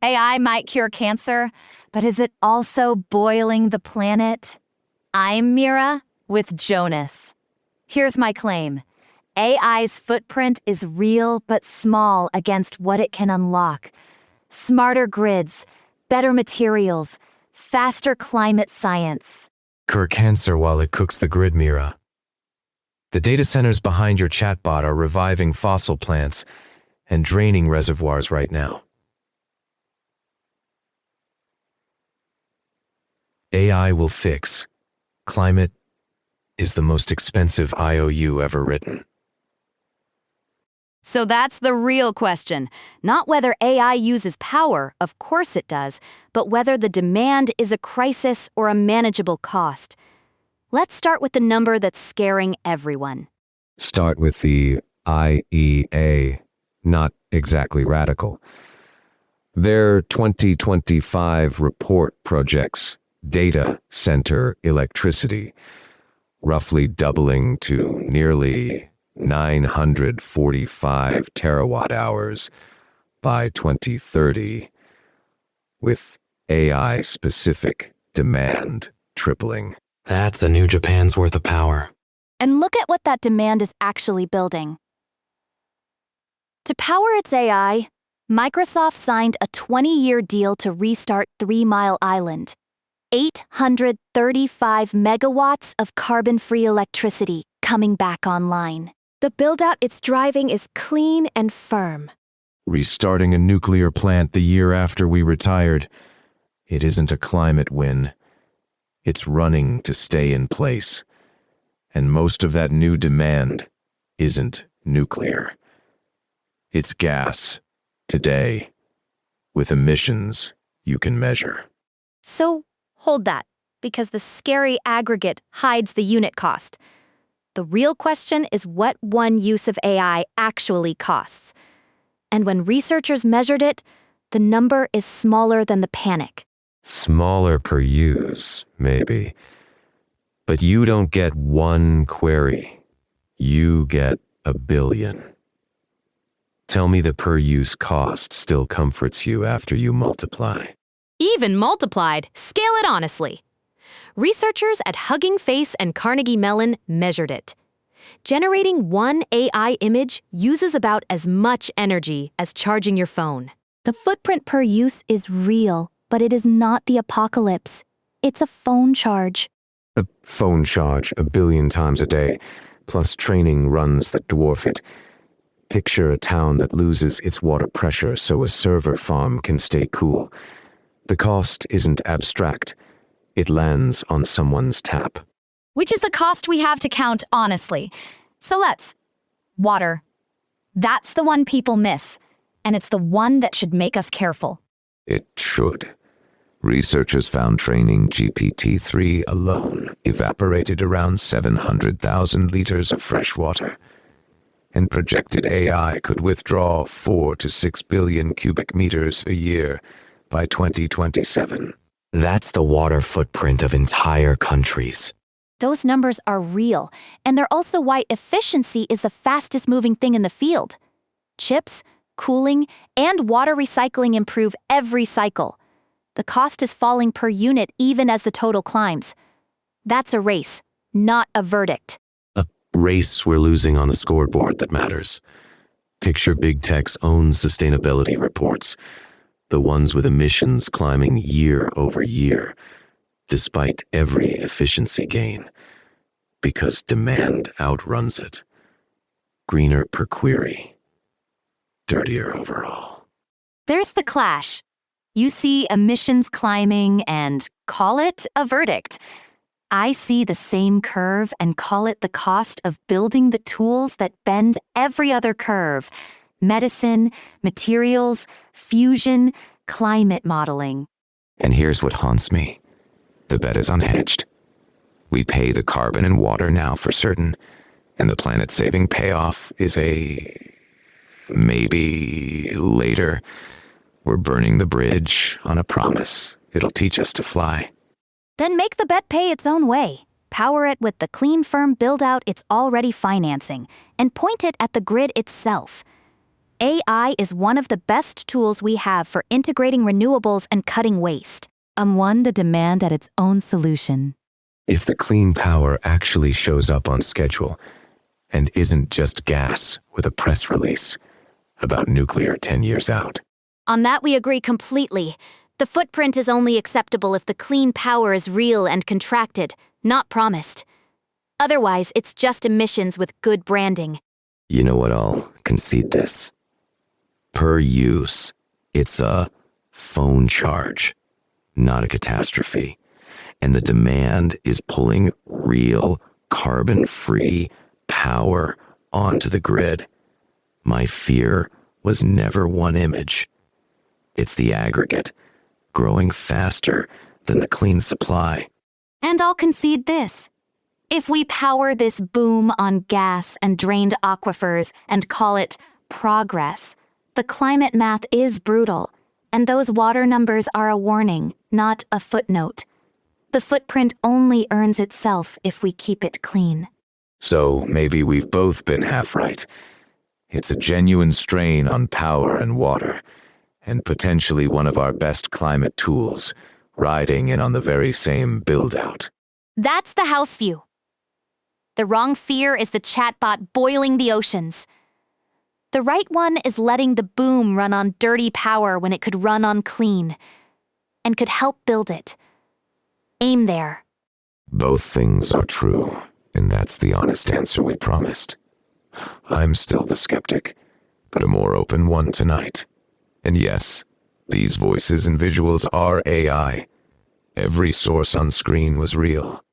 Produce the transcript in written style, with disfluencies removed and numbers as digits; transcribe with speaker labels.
Speaker 1: AI might cure cancer, but is it also boiling the planet? I'm Mira with Jonas. Here's my claim. AI's footprint is real but small against what it can unlock. Smarter grids, better materials, faster climate science.
Speaker 2: Cure cancer while it cooks the grid, Mira. The data centers behind your chatbot are reviving fossil plants and draining reservoirs right now. AI will fix. Climate is the most expensive IOU ever written.
Speaker 1: So that's the real question. Not whether AI uses power, of course it does, but whether the demand is a crisis or a manageable cost. Let's start with the number that's scaring everyone.
Speaker 2: Start with the IEA, not exactly radical. Their 2025 report projects data center electricity, roughly doubling to nearly 945 terawatt hours by 2030, with AI-specific demand tripling.
Speaker 3: That's a new Japan's worth of power.
Speaker 1: And look at what that demand is actually building. To power its AI, Microsoft signed a 20-year deal to restart 3 Mile Island. 835 megawatts of carbon-free electricity coming back online. The build-out it's driving is clean and firm.
Speaker 2: Restarting a nuclear plant the year after we retired, it isn't a climate win. It's running to stay in place. And most of that new demand isn't nuclear. It's gas, today, with emissions you can measure.
Speaker 1: So, hold that, because the scary aggregate hides the unit cost. The real question is what one use of AI actually costs. And when researchers measured it, the number is smaller than the panic.
Speaker 2: Smaller per use, maybe. But you don't get one query. You get a billion. Tell me the per-use cost still comforts you after you multiply.
Speaker 1: Even multiplied, scale it honestly. Researchers at Hugging Face and Carnegie Mellon measured it. Generating one AI image uses about as much energy as charging your phone. The footprint per use is real, but it is not the apocalypse. It's a phone charge.
Speaker 2: A phone charge 1 billion times a day, plus training runs that dwarf it. Picture a town that loses its water pressure so a server farm can stay cool. The cost isn't abstract. It lands on someone's tap.
Speaker 1: Which is the cost we have to count honestly. So let's. Water. That's the one people miss, and it's the one that should make us careful.
Speaker 4: It should. Researchers found training GPT-3 alone evaporated around 700,000 liters of fresh water, and projected AI could withdraw 4 to 6 billion cubic meters a year by 2027.
Speaker 3: That's the water footprint of entire countries.
Speaker 1: Those numbers are real, and they're also why efficiency is the fastest moving thing in the field. Chips, cooling, and water recycling improve every cycle. The cost is falling per unit even as the total climbs. That's a race, not a verdict.
Speaker 2: A race we're losing on the scoreboard that matters. Picture big tech's own sustainability reports, the ones with emissions climbing year over year, despite every efficiency gain, because demand outruns it. Greener per query, dirtier overall.
Speaker 1: There's the clash. You see emissions climbing and call it a verdict. I see the same curve and call it the cost of building the tools that bend every other curve. Medicine, materials, fusion, climate modeling.
Speaker 4: And here's what haunts me. The bet is unhedged. We pay the carbon and water now for certain, and the planet-saving payoff is a maybe later. We're burning the bridge on a promise it'll teach us to fly.
Speaker 1: Then make the bet pay its own way. Power it with the clean, firm build-out it's already financing, and point it at the grid itself.
Speaker 5: AI is one of the best tools we have for integrating renewables and cutting waste.
Speaker 1: One the demand at its own solution.
Speaker 2: If the clean power actually shows up on schedule and isn't just gas with a press release about nuclear 10 years out.
Speaker 5: On that we agree completely. The footprint is only acceptable if the clean power is real and contracted, not promised. Otherwise, it's just emissions with good branding.
Speaker 2: You know what, I'll concede this. Per use, it's a phone charge, not a catastrophe. And the demand is pulling real, carbon-free power onto the grid. My fear was never one image. It's the aggregate, growing faster than the clean supply.
Speaker 5: And I'll concede this. If we power this boom on gas and drained aquifers and call it progress, the climate math is brutal, and those water numbers are a warning, not a footnote. The footprint only earns itself if we keep it clean.
Speaker 4: So maybe we've both been half right. It's a genuine strain on power and water, and potentially one of our best climate tools, riding in on the very same build-out.
Speaker 5: That's the house view. The wrong fear is the chatbot boiling the oceans. The right one is letting the boom run on dirty power when it could run on clean, and could help build it. Aim there.
Speaker 4: Both things are true, and that's the honest answer we promised. I'm still the skeptic, but a more open one tonight. And yes, these voices and visuals are AI. Every source on screen was real.